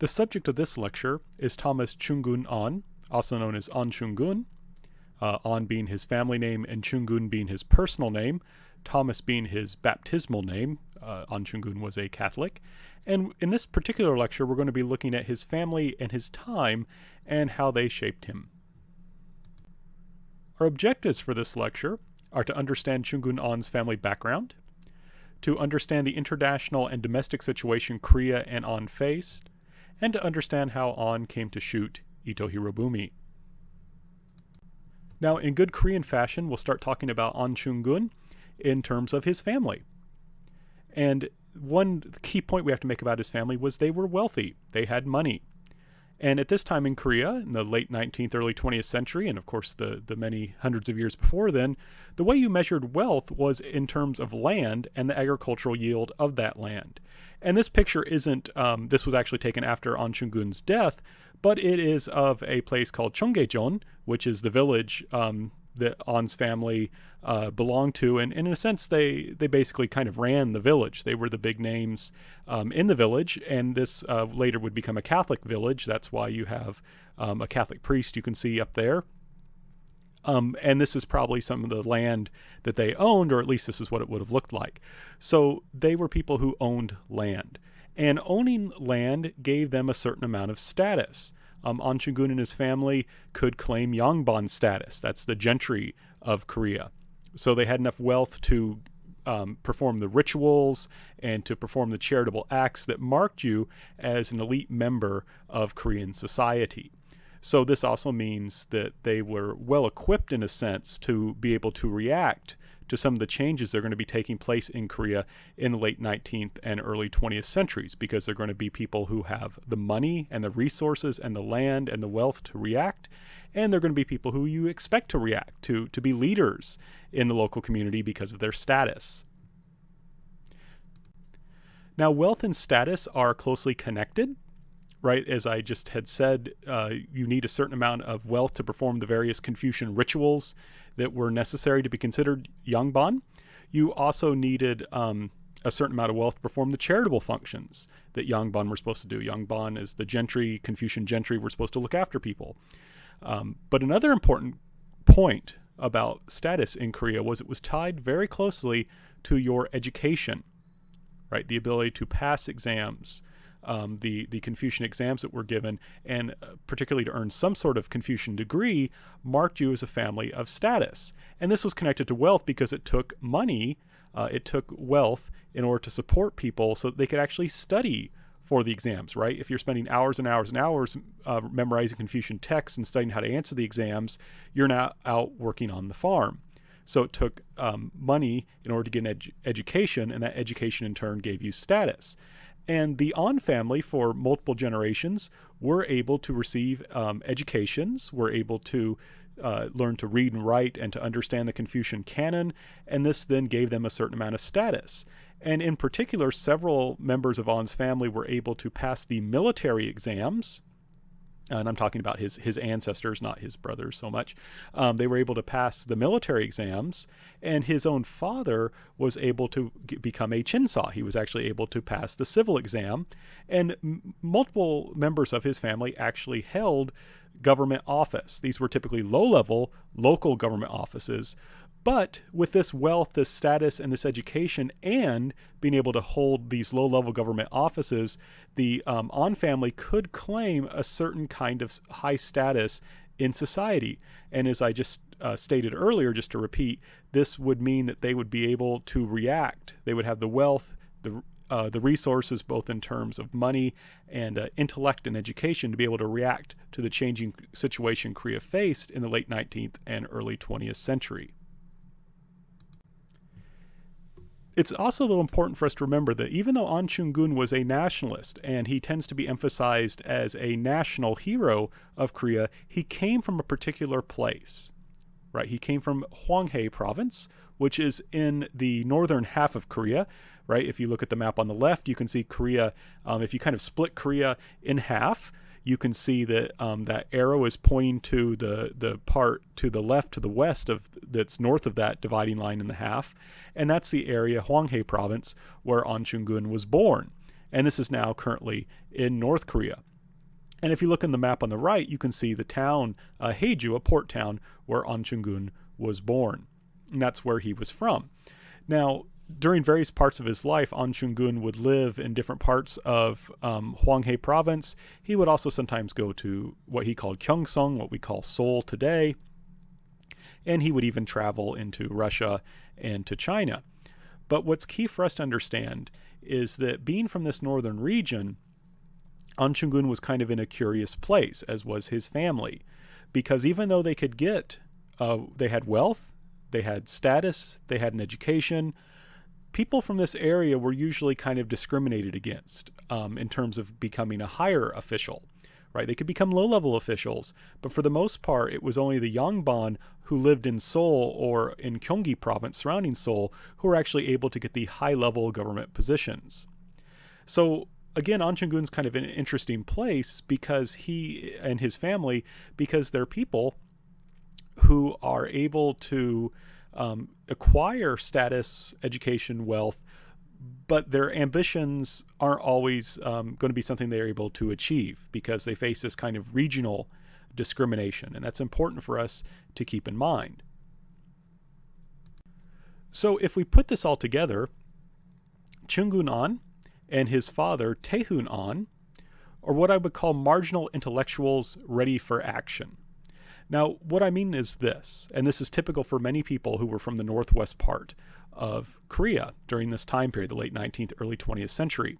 The subject of this lecture is Thomas Chungun An, also known as An Chungun, An being his family name and Chungun being his personal name, Thomas being his baptismal name. An Chungun was a Catholic. And in this particular lecture, we're going to be looking at his family and his time and how they shaped him. Our objectives for this lecture are to understand Chungun An's family background, to understand the international and domestic situation Korea and An faced, and to understand how An came to shoot Ito Hirobumi. Now, in good Korean fashion, we'll start talking about An Chungun in terms of his family. And one key point we have to make about his family was they were wealthy. They had money. And at this time in Korea, in the late 19th, early 20th century, and of course the many hundreds of years before then, the way you measured wealth was in terms of land and the agricultural yield of that land. And this picture isn't, this was actually taken after An Chungun's death, but it is of a place called Cheonggyejeon, which is the village that An's family belonged to. And in a sense, they basically kind of ran the village. They were the big names in the village, and this later would become a Catholic village. That's why you have a Catholic priest you can see up there. And this is probably some of the land that they owned, or at least this is what it would have looked like. So they were people who owned land. And owning land gave them a certain amount of status. An Chungun and his family could claim Yangban status. That's the gentry of Korea. So they had enough wealth to perform the rituals and to perform the charitable acts that marked you as an elite member of Korean society. So this also means that they were well equipped in a sense to be able to react to some of the changes that are going to be taking place in Korea in the late 19th and early 20th centuries, because they're going to be people who have the money and the resources and the land and the wealth to react, and they're going to be people who you expect to react to be leaders in the local community because of their status. Now, wealth and status are closely connected. Right, as I just had said, you need a certain amount of wealth to perform the various Confucian rituals that were necessary to be considered Yangban. You also needed a certain amount of wealth to perform the charitable functions that Yangban were supposed to do. Yangban is the gentry, Confucian gentry, were supposed to look after people. But another important point about status in Korea was it was tied very closely to your education, right? The ability to pass exams, the Confucian exams that were given, and particularly to earn some sort of Confucian degree, marked you as a family of status. And this was connected to wealth because it took money, it took wealth in order to support people so that they could actually study for the exams, right? If you're spending hours and hours and hours memorizing Confucian texts and studying how to answer the exams, you're now out working on the farm. So it took money in order to get an education, and that education in turn gave you status. And the An family, for multiple generations, were able to receive educations, were able to learn to read and write and to understand the Confucian canon, and this then gave them a certain amount of status. And in particular, several members of An's family were able to pass the military exams, and I'm talking about his ancestors, not his brothers so much. They were able to pass the military exams, and his own father was able to become a chinsa. He was actually able to pass the civil exam, and multiple members of his family actually held government office. These were typically low-level local government offices, but with this wealth, this status, and this education, and being able to hold these low-level government offices, the An family could claim a certain kind of high status in society. And as I just stated earlier, just to repeat, this would mean that they would be able to react. They would have the wealth, the resources, both in terms of money and intellect and education, to be able to react to the changing situation Korea faced in the late 19th and early 20th century. It's also a little important for us to remember that even though An Chungun was a nationalist, and he tends to be emphasized as a national hero of Korea, he came from a particular place, right? He came from Hwanghae province, which is in the northern half of Korea, right? If you look at the map on the left, you can see Korea, if you kind of split Korea in half, you can see that that arrow is pointing to the part to the left, to the west of that's north of that dividing line in the half, and that's the area, Hwanghae province, where An Chungun was born. And this is now currently in North Korea. And if you look in the map on the right, you can see the town, Heiju, a port town, where An Chungun was born. And that's where he was from. Now, during various parts of his life, An Chungun would live in different parts of Hwanghae province. He would also sometimes go to what he called Gyeongsang, what we call Seoul today. And he would even travel into Russia and to China. But what's key for us to understand is that being from this northern region, An Chungun was kind of in a curious place, as was his family, because even though they could they had wealth, they had status, they had an education, people from this area were usually kind of discriminated against in terms of becoming a higher official, right? They could become low-level officials, but for the most part, it was only the Yangban who lived in Seoul or in Gyeonggi province surrounding Seoul who were actually able to get the high-level government positions. So again, An Chungun's kind of in an interesting place because he and his family, because they're people who are able to acquire status, education, wealth, but their ambitions aren't always going to be something they're able to achieve because they face this kind of regional discrimination. And that's important for us to keep in mind. So if we put this all together, Chungun An and his father, Taehun An, are what I would call marginal intellectuals ready for action. Now, what I mean is this, and this is typical for many people who were from the northwest part of Korea during this time period, the late 19th, early 20th century.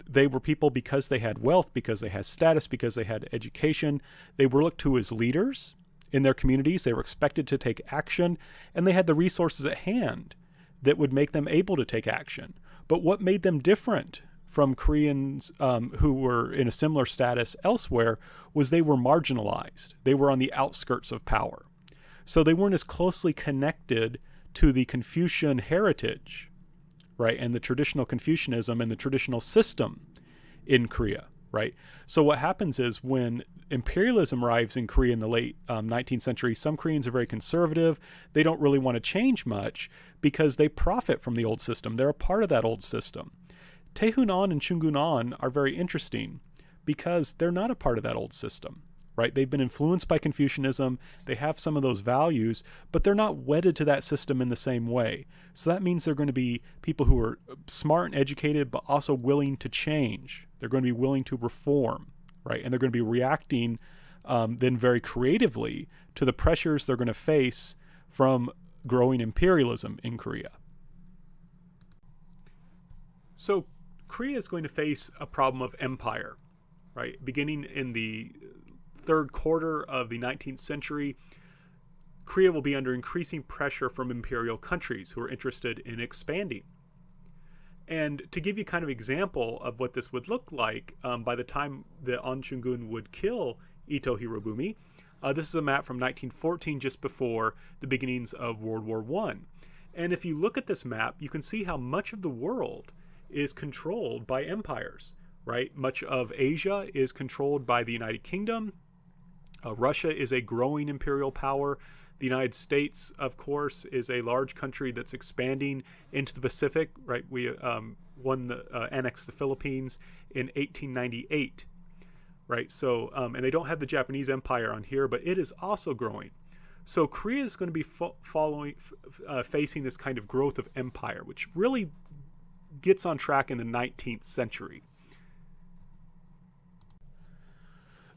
They were people because they had wealth, because they had status, because they had education. They were looked to as leaders in their communities. They were expected to take action, and they had the resources at hand that would make them able to take action. But what made them different from Koreans who were in a similar status elsewhere was they were marginalized. They were on the outskirts of power. So they weren't as closely connected to the Confucian heritage, right, and the traditional Confucianism and the traditional system in Korea, right? So what happens is when imperialism arrives in Korea in the late 19th century, some Koreans are very conservative. They don't really want to change much because they profit from the old system. They're a part of that old system. Taehun An and Chungun An are very interesting because they're not a part of that old system, right? They've been influenced by Confucianism. They have some of those values, but they're not wedded to that system in the same way. So that means they're going to be people who are smart and educated, but also willing to change. They're going to be willing to reform, right? And they're going to be reacting then very creatively to the pressures they're going to face from growing imperialism in Korea. So Korea is going to face a problem of empire, right? Beginning in the third quarter of the 19th century, Korea will be under increasing pressure from imperial countries who are interested in expanding. And to give you kind of example of what this would look like, by the time that An Chungun would kill Ito Hirobumi, this is a map from 1914, just before the beginnings of World War I. And if you look at this map, you can see how much of the world is controlled by empires, right? Much of Asia is controlled by the United Kingdom. Russia is a growing imperial power. The United States, of course, is a large country that's expanding into the Pacific, right? We annexed the Philippines in 1898, right? So, and they don't have the Japanese Empire on here, but it is also growing. So Korea is going to be facing this kind of growth of empire, which really gets on track in the 19th century.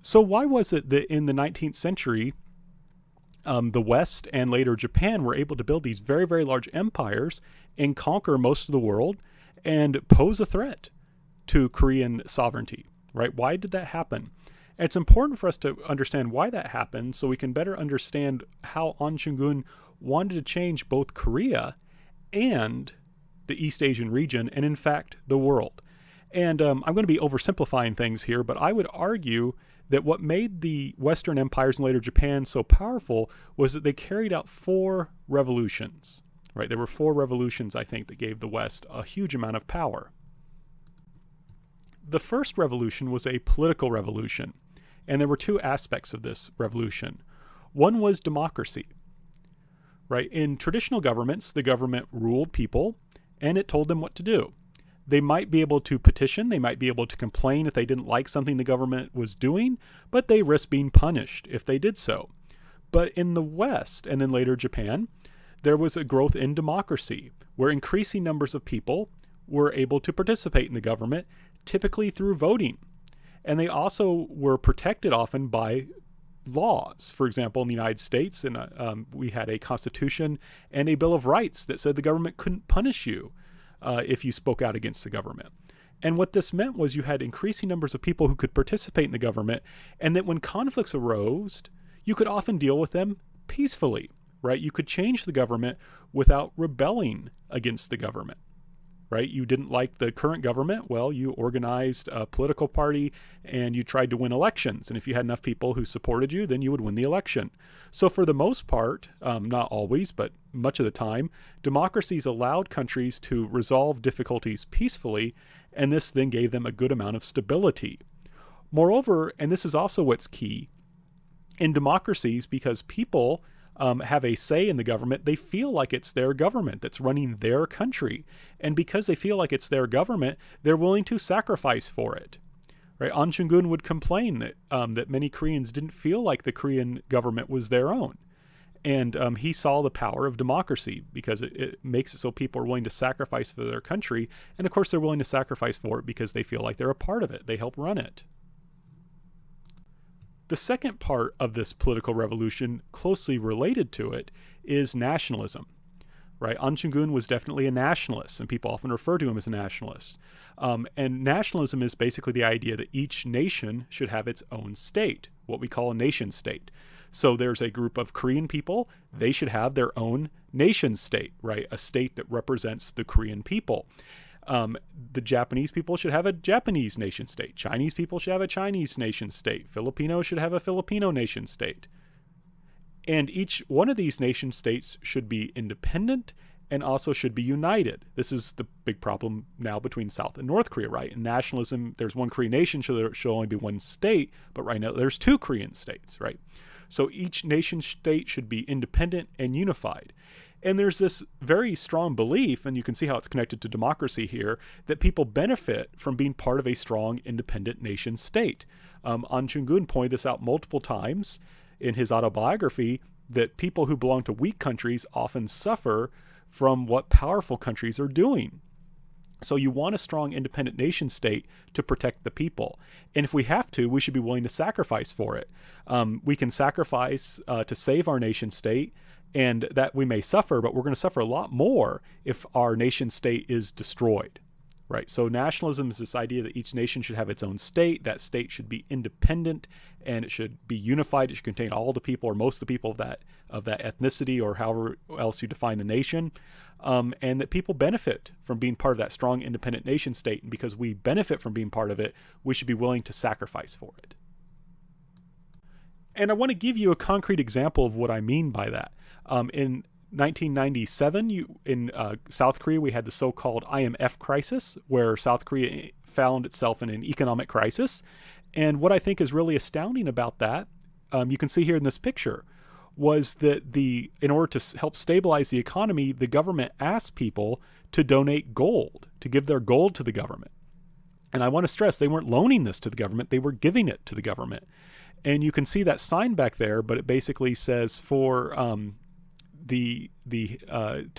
So why was it that in the 19th century, the West and later Japan were able to build these very, very large empires and conquer most of the world and pose a threat to Korean sovereignty, right? Why did that happen? And it's important for us to understand why that happened so we can better understand how An Chungun wanted to change both Korea and the East Asian region, and in fact, the world. And I'm going to be oversimplifying things here, but I would argue that what made the Western empires and later Japan so powerful was that they carried out 4 revolutions, right? There were 4 revolutions, I think, that gave the West a huge amount of power. The first revolution was a political revolution, and there were 2 aspects of this revolution. One was democracy, right? In traditional governments, the government ruled people, and it told them what to do. They might be able to petition, they might be able to complain if they didn't like something the government was doing, but they risk being punished if they did so. But in the West, and then later Japan, there was a growth in democracy, where increasing numbers of people were able to participate in the government, typically through voting. And they also were protected often by laws. For example, in the United States, we had a constitution and a Bill of Rights that said the government couldn't punish you if you spoke out against the government. And what this meant was you had increasing numbers of people who could participate in the government, and that when conflicts arose, you could often deal with them peacefully, right? You could change the government without rebelling against the government, right? You didn't like the current government, well, you organized a political party and you tried to win elections. And if you had enough people who supported you, then you would win the election. So for the most part, not always, but much of the time, democracies allowed countries to resolve difficulties peacefully, and this then gave them a good amount of stability. Moreover, and this is also what's key, in democracies, because people have a say in the government, they feel like it's their government that's running their country. And because they feel like it's their government, they're willing to sacrifice for it. Right? An Chung-gun would complain that many Koreans didn't feel like the Korean government was their own. And he saw the power of democracy because it makes it so people are willing to sacrifice for their country. And of course, they're willing to sacrifice for it because they feel like they're a part of it. They help run it. The second part of this political revolution, closely related to it, is nationalism. Right? An Chung-gun was definitely a nationalist, and people often refer to him as a nationalist. And nationalism is basically the idea that each nation should have its own state, what we call a nation state. So there's a group of Korean people, they should have their own nation state, right? A state that represents the Korean people. The Japanese people should have a Japanese nation state. Chinese people should have a Chinese nation state. Filipinos should have a Filipino nation state. And each one of these nation states should be independent and also should be united. This is the big problem now between South and North Korea, right? In nationalism, there's one Korean nation, so there should only be one state, but right now there's two Korean states, right? So each nation state should be independent and unified. And there's this very strong belief, and you can see how it's connected to democracy here, that people benefit from being part of a strong, independent nation state. An Chung-gun pointed this out multiple times in his autobiography, that people who belong to weak countries often suffer from what powerful countries are doing. So you want a strong, independent nation state to protect the people. And if we have to, we should be willing to sacrifice for it. We can sacrifice to save our nation state, and that we may suffer, but we're going to suffer a lot more if our nation state is destroyed, right? So nationalism is this idea that each nation should have its own state. That state should be independent, and it should be unified. It should contain all the people or most of the people of that ethnicity or however else you define the nation, and that people benefit from being part of that strong, independent nation state. And because we benefit from being part of it, we should be willing to sacrifice for it. And I want to give you a concrete example of what I mean by that. In 1997, in South Korea, we had the so-called IMF crisis, where South Korea found itself in an economic crisis. And what I think is really astounding about that, you can see here in this picture, was that in order to help stabilize the economy, the government asked people to donate gold, to give their gold to the government. And I want to stress, they weren't loaning this to the government, they were giving it to the government. And you can see that sign back there, but it basically says for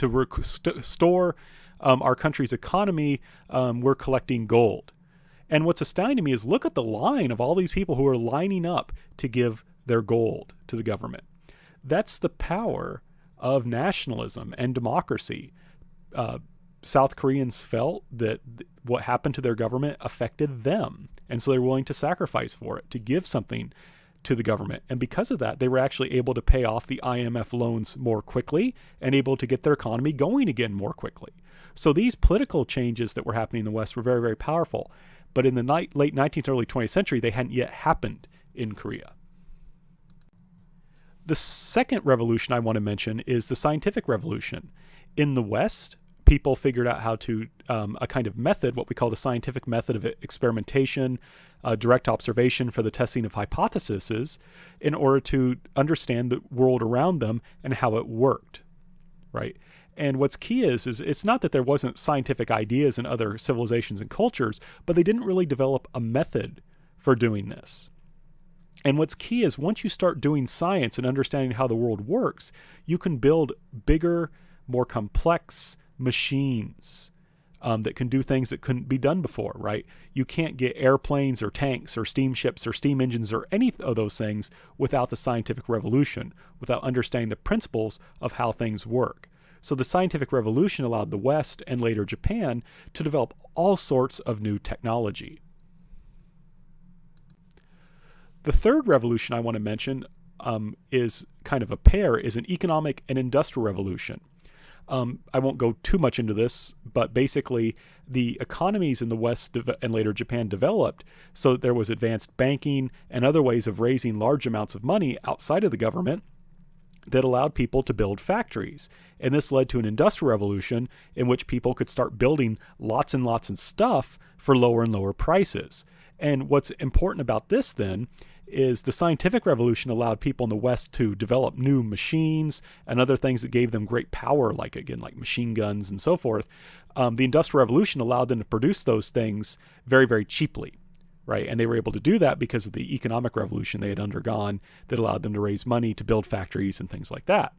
restore our country's economy, we're collecting gold. And what's astounding to me is look at the line of all these people who are lining up to give their gold to the government. That's the power of nationalism and democracy. South Koreans felt that what happened to their government affected them, and so they're willing to sacrifice for it, to give something to the government. And because of that, they were actually able to pay off the IMF loans more quickly and able to get their economy going again more quickly. So these political changes that were happening in the West were very, very powerful. But in the late 19th, early 20th century, they hadn't yet happened in Korea. The second revolution I want to mention is the scientific revolution. In the West, people figured out how to, a kind of method, what we call the scientific method of experimentation, direct observation for the testing of hypotheses, in order to understand the world around them and how it worked, right? And what's key is it's not that there wasn't scientific ideas in other civilizations and cultures, but they didn't really develop a method for doing this. And what's key is once you start doing science and understanding how the world works, you can build bigger, more complex machines that can do things that couldn't be done before, right? You can't get airplanes or tanks or steamships or steam engines or any of those things without the scientific revolution, without understanding the principles of how things work. So the scientific revolution allowed the West and later Japan to develop all sorts of new technology. The third revolution I want to mention is kind of a pair, is an economic and industrial revolution. I won't go too much into this, but basically the economies in the West and later Japan developed so that there was advanced banking and other ways of raising large amounts of money outside of the government that allowed people to build factories. And this led to an industrial revolution in which people could start building lots and lots of stuff for lower and lower prices. And what's important about this then is the scientific revolution allowed people in the West to develop new machines and other things that gave them great power, like machine guns and so forth. The Industrial Revolution allowed them to produce those things very, very cheaply, right? And they were able to do that because of the economic revolution they had undergone that allowed them to raise money to build factories and things like that.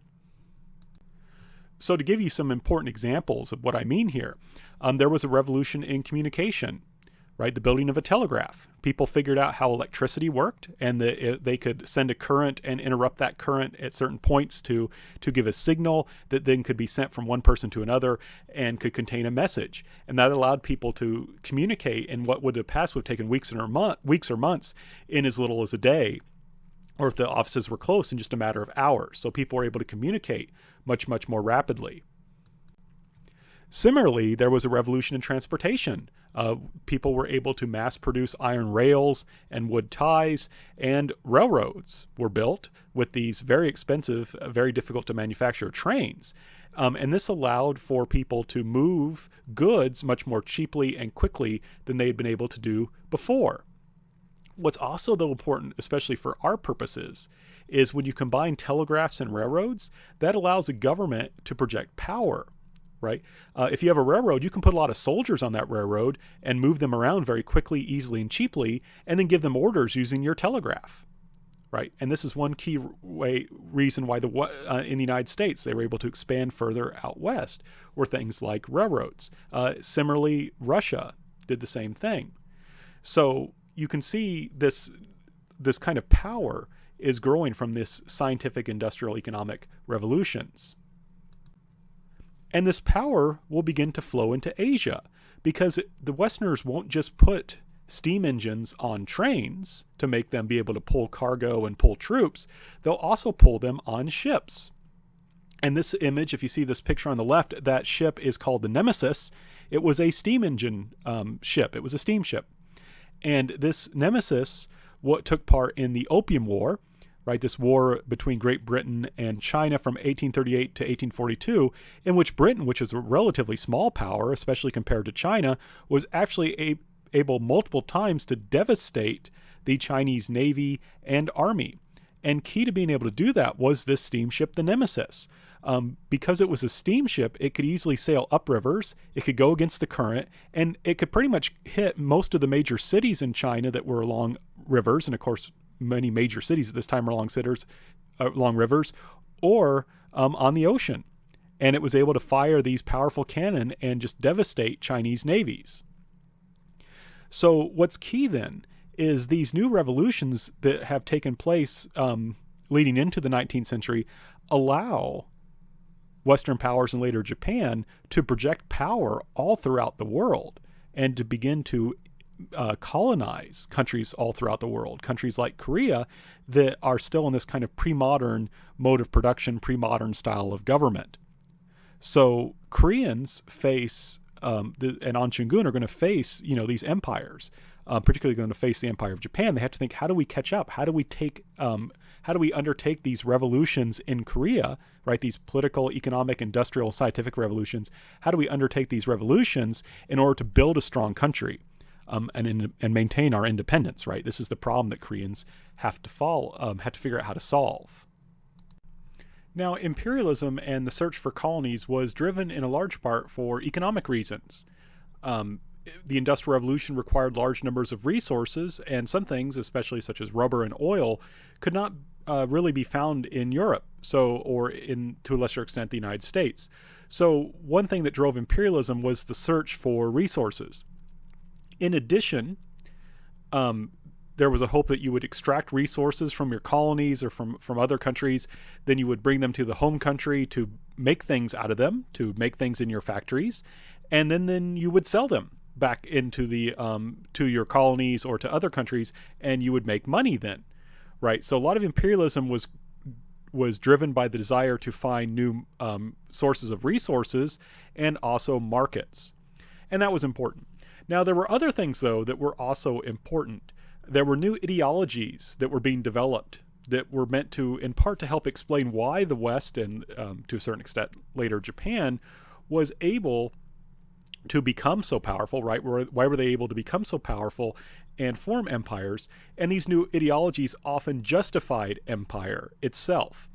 So to give you some important examples of what I mean here, there was a revolution in communication, right? The building of a telegraph. People figured out how electricity worked, and they could send a current and interrupt that current at certain points to give a signal that then could be sent from one person to another and could contain a message. And that allowed people to communicate in what would have past would have taken weeks or months in as little as a day, or if the offices were close, in just a matter of hours. So people were able to communicate much, much more rapidly. Similarly, there was a revolution in transportation. People were able to mass produce iron rails and wood ties, and railroads were built with these very expensive, very difficult to manufacture trains. And this allowed for people to move goods much more cheaply and quickly than they had been able to do before. What's also, though, important, especially for our purposes, is when you combine telegraphs and railroads, that allows a government to project power. Right? If you have a railroad, you can put a lot of soldiers on that railroad and move them around very quickly, easily, and cheaply, and then give them orders using your telegraph. Right? And this is one key reason why in the United States they were able to expand further out west, were things like railroads. Similarly, Russia did the same thing. So you can see this kind of power is growing from this scientific, industrial, economic revolutions. And this power will begin to flow into Asia, because the Westerners won't just put steam engines on trains to make them be able to pull cargo and pull troops. They'll also pull them on ships. And this image, if you see this picture on the left, that ship is called the Nemesis. It was a steam engine ship. It was a steamship. And this Nemesis took part in the Opium War, right, this war between Great Britain and China from 1838 to 1842, in which Britain, which is a relatively small power, especially compared to China, was actually able multiple times to devastate the Chinese Navy and Army. And key to being able to do that was this steamship, the Nemesis. Because it was a steamship, it could easily sail up rivers, it could go against the current, and it could pretty much hit most of the major cities in China that were along rivers, and of course, many major cities at this time are along rivers, or on the ocean. And it was able to fire these powerful cannon and just devastate Chinese navies. So what's key then is these new revolutions that have taken place leading into the 19th century allow Western powers and later Japan to project power all throughout the world and to begin to colonize countries all throughout the world. Countries like Korea that are still in this kind of pre-modern mode of production, pre-modern style of government. So Koreans face, and Anshingun are going to face, these empires, particularly going to face the Empire of Japan. They have to think, how do we catch up? How do we undertake these revolutions in Korea, right? These political, economic, industrial, scientific revolutions. How do we undertake these revolutions in order to build a strong country? And maintain our independence, right? This is the problem that Koreans have to figure out how to solve. Now, imperialism and the search for colonies was driven in a large part for economic reasons. Um, the Industrial Revolution required large numbers of resources, and some things, especially such as rubber and oil, could not really be found in Europe, or in, to a lesser extent, the United States. So one thing that drove imperialism was the search for resources. In addition, there was a hope that you would extract resources from your colonies or from other countries, then you would bring them to the home country to make things out of them, to make things in your factories, and then you would sell them back into the to your colonies or to other countries, and you would make money then, right? So a lot of imperialism was driven by the desire to find new sources of resources and also markets, and that was important. Now, there were other things, though, that were also important. There were new ideologies that were being developed that were meant to, in part, to help explain why the West and, to a certain extent, later Japan, was able to become so powerful, right? Why were they able to become so powerful and form empires? And these new ideologies often justified empire itself.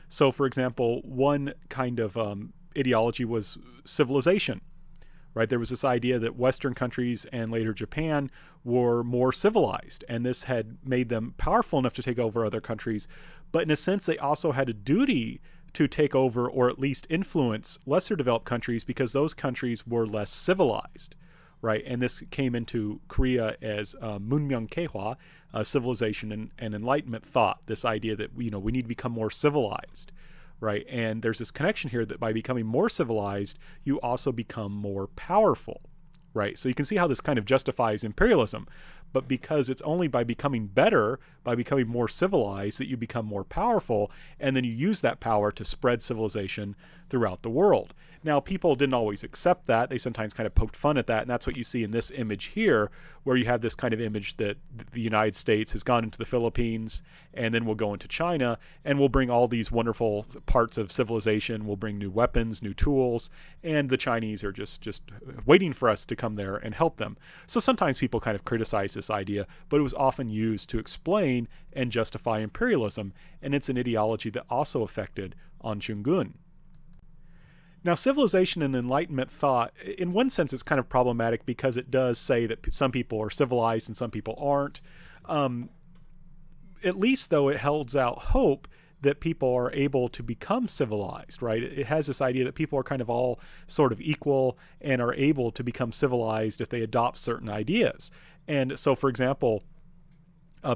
So, for example, one kind of ideology was civilization. Right, there was this idea that Western countries and later Japan were more civilized, and this had made them powerful enough to take over other countries. But in a sense, they also had a duty to take over or at least influence lesser developed countries because those countries were less civilized. Right, and this came into Korea as Munmyeong-kaehwa, civilization and Enlightenment thought. This idea that we need to become more civilized. Right, and there's this connection here that by becoming more civilized, you also become more powerful, right? So you can see how this kind of justifies imperialism, but because it's only by becoming better, by becoming more civilized, that you become more powerful, and then you use that power to spread civilization throughout the world. Now, people didn't always accept that. They sometimes kind of poked fun at that, and that's what you see in this image here, where you have this kind of image that the United States has gone into the Philippines, and then we'll go into China, and we'll bring all these wonderful parts of civilization. We'll bring new weapons, new tools, and the Chinese are just waiting for us to come there and help them. So sometimes people kind of criticize this idea, but it was often used to explain and justify imperialism, and it's an ideology that also affected On Chungun. Now, civilization and Enlightenment thought, in one sense, it's kind of problematic because it does say that some people are civilized and some people aren't. At least, though, it holds out hope that people are able to become civilized, right? It has this idea that people are kind of all sort of equal and are able to become civilized if they adopt certain ideas. And so, for example,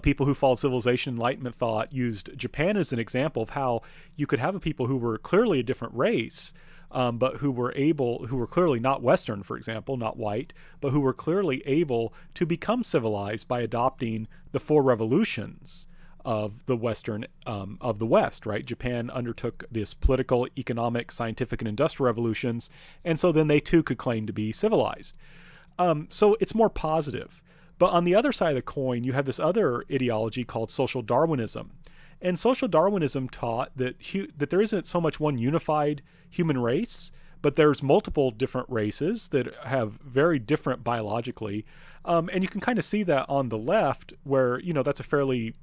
people who followed civilization Enlightenment thought used Japan as an example of how you could have a people who were clearly a different race, but who were clearly not Western, for example, not white, but who were clearly able to become civilized by adopting the four revolutions of the West, right? Japan undertook this political, economic, scientific, and industrial revolutions, and so then they too could claim to be civilized. So it's more positive. But on the other side of the coin, you have this other ideology called social Darwinism. And social Darwinism taught that there isn't so much one unified human race, but there's multiple different races that have very different biologically. And you can kind of see that on the left where, that's a fairly,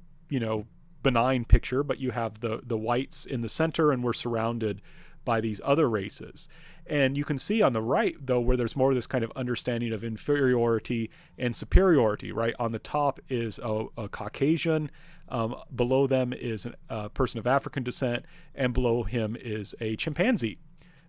benign picture, but you have the whites in the center and we're surrounded by these other races. And you can see on the right, though, where there's more of this kind of understanding of inferiority and superiority, right? On the top is a Caucasian, below them is a person of African descent, and below him is a chimpanzee.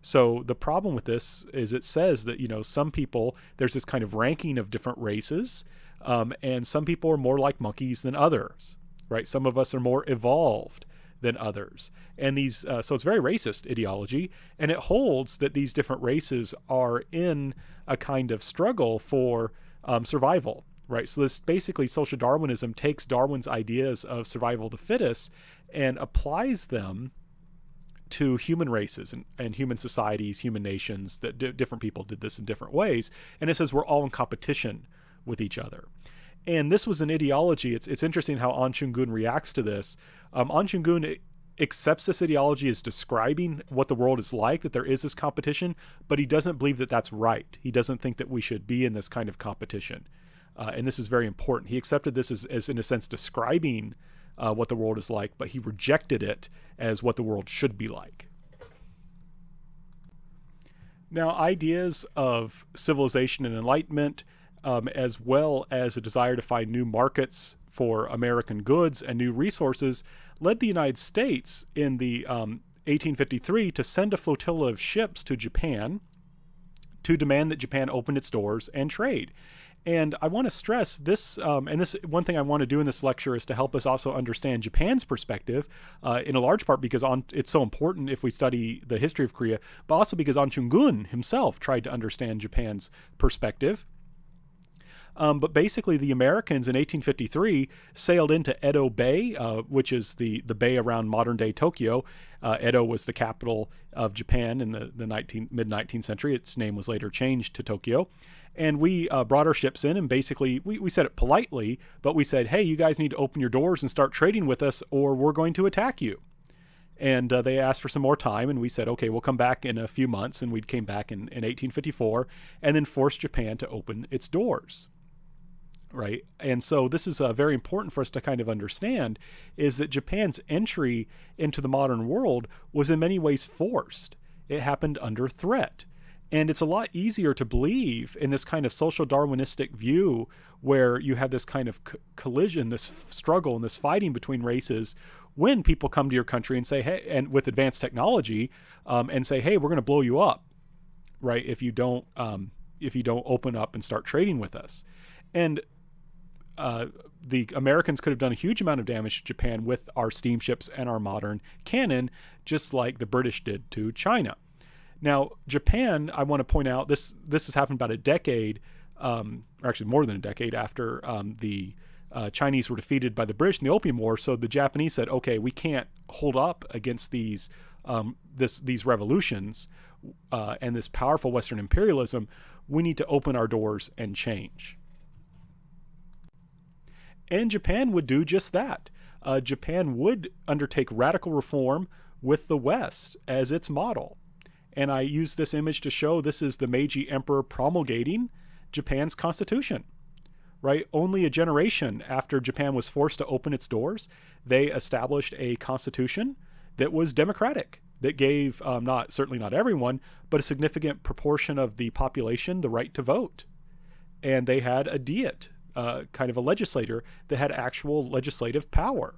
So the problem with this is it says that, some people, there's this kind of ranking of different races, and some people are more like monkeys than others, right? Some of us are more evolved than others. And so it's very racist ideology, and it holds that these different races are in a kind of struggle for survival, right? So this basically social Darwinism takes Darwin's ideas of survival of the fittest and applies them to human races and human societies, human nations, that different people did this in different ways. And it says we're all in competition with each other. And this was an ideology. It's interesting how On Chungun reacts to this. On Chungun accepts this ideology as describing what the world is like, that there is this competition, but he doesn't believe that that's right. He doesn't think that we should be in this kind of competition. And this is very important. He accepted this as in a sense, describing what the world is like, but he rejected it as what the world should be like. Now, ideas of civilization and enlightenment, as well as a desire to find new markets for American goods and new resources, led the United States in the 1853 to send a flotilla of ships to Japan to demand that Japan open its doors and trade. And I want to stress this, and this one thing I want to do in this lecture is to help us also understand Japan's perspective, in a large part because it's so important if we study the history of Korea, but also because An Chung-gun himself tried to understand Japan's perspective. But basically, the Americans in 1853 sailed into Edo Bay, which is the bay around modern-day Tokyo. Edo was the capital of Japan in the mid-19th century. Its name was later changed to Tokyo. And we brought our ships in, and basically, we said it politely, but we said, hey, you guys need to open your doors and start trading with us, or we're going to attack you. And they asked for some more time, and we said, okay, we'll come back in a few months. And we came back in 1854, and then forced Japan to open its doors. Right. And so this is very important for us to kind of understand, is that Japan's entry into the modern world was in many ways forced. It happened under threat. And it's a lot easier to believe in this kind of social Darwinistic view where you have this kind of collision, this struggle and this fighting between races when people come to your country and say, hey, and with advanced technology, and say, hey, we're going to blow you up, right, if you don't open up and start trading with us. And the Americans could have done a huge amount of damage to Japan with our steamships and our modern cannon, just like the British did to China. Now, Japan, I want to point out, this has happened about a decade, or actually more than a decade after the Chinese were defeated by the British in the Opium War. So the Japanese said, okay, we can't hold up against these revolutions and this powerful Western imperialism. We need to open our doors and change. And Japan would do just that. Japan would undertake radical reform with the West as its model. And I use this image to show this is the Meiji Emperor promulgating Japan's constitution, right? Only a generation after Japan was forced to open its doors, they established a constitution that was democratic, that gave certainly not everyone, but a significant proportion of the population the right to vote. And they had a diet, kind of a legislator that had actual legislative power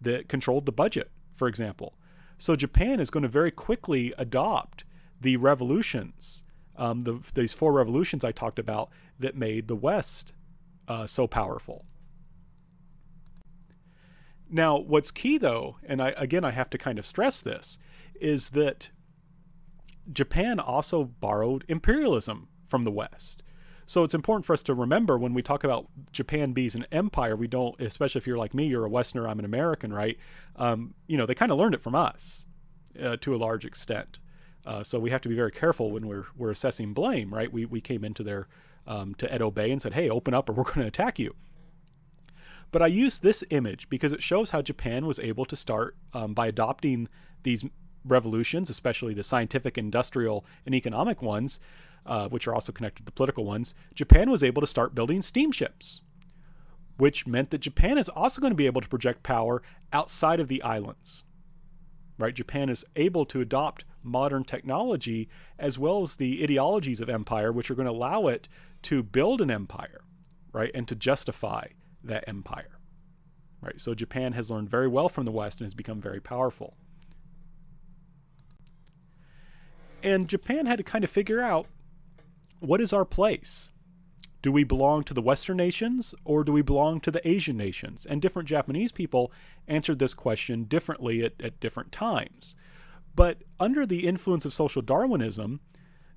that controlled the budget, for example. So Japan is going to very quickly adopt the revolutions, these four revolutions I talked about that made the West so powerful. Now, what's key though, and I have to kind of stress this, is that Japan also borrowed imperialism from the West. So it's important for us to remember when we talk about Japan being an empire, we don't, especially if you're like me, you're a Westerner, I'm an American, right? They kind of learned it from us to a large extent. So we have to be very careful when we're assessing blame, right? We came into their to Edo Bay and said, hey, open up or we're going to attack you. But I use this image because it shows how Japan was able to start by adopting these revolutions, especially the scientific, industrial, and economic ones, which are also connected to the political ones. Japan was able to start building steamships, which meant that Japan is also going to be able to project power outside of the islands, right? Japan is able to adopt modern technology as well as the ideologies of empire, which are going to allow it to build an empire, right? And to justify that empire, right? So Japan has learned very well from the West and has become very powerful. And Japan had to kind of figure out, what is our place? Do we belong to the Western nations or do we belong to the Asian nations? And different Japanese people answered this question differently at different times. But under the influence of social Darwinism,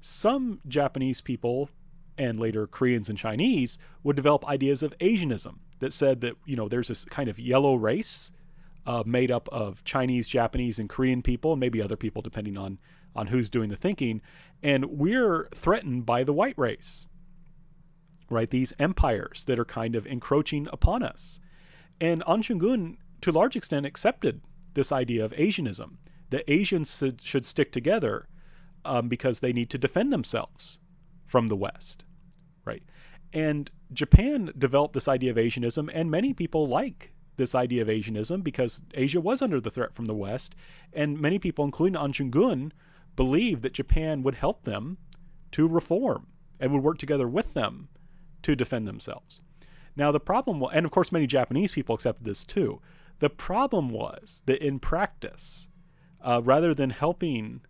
some Japanese people, and later Koreans and Chinese, would develop ideas of Asianism that said that, there's this kind of yellow race made up of Chinese, Japanese, and Korean people, and maybe other people depending on who's doing the thinking, and we're threatened by the white race, right? These empires that are kind of encroaching upon us. And An Chung-gun, to a large extent, accepted this idea of Asianism, that Asians should stick together because they need to defend themselves from the West, right? And Japan developed this idea of Asianism, and many people like this idea of Asianism because Asia was under the threat from the West, and many people, including An Jung-geun, believed that Japan would help them to reform and would work together with them to defend themselves. Now the problem, and of course many Japanese people accepted this too, the problem was that in practice, rather than helping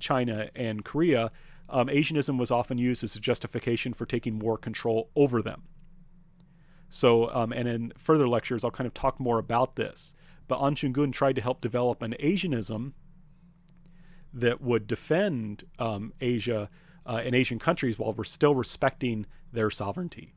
China and Korea, Asianism was often used as a justification for taking more control over them. So, and in further lectures, I'll kind of talk more about this. But An Jung-geun tried to help develop an Asianism that would defend Asia and Asian countries while we're still respecting their sovereignty.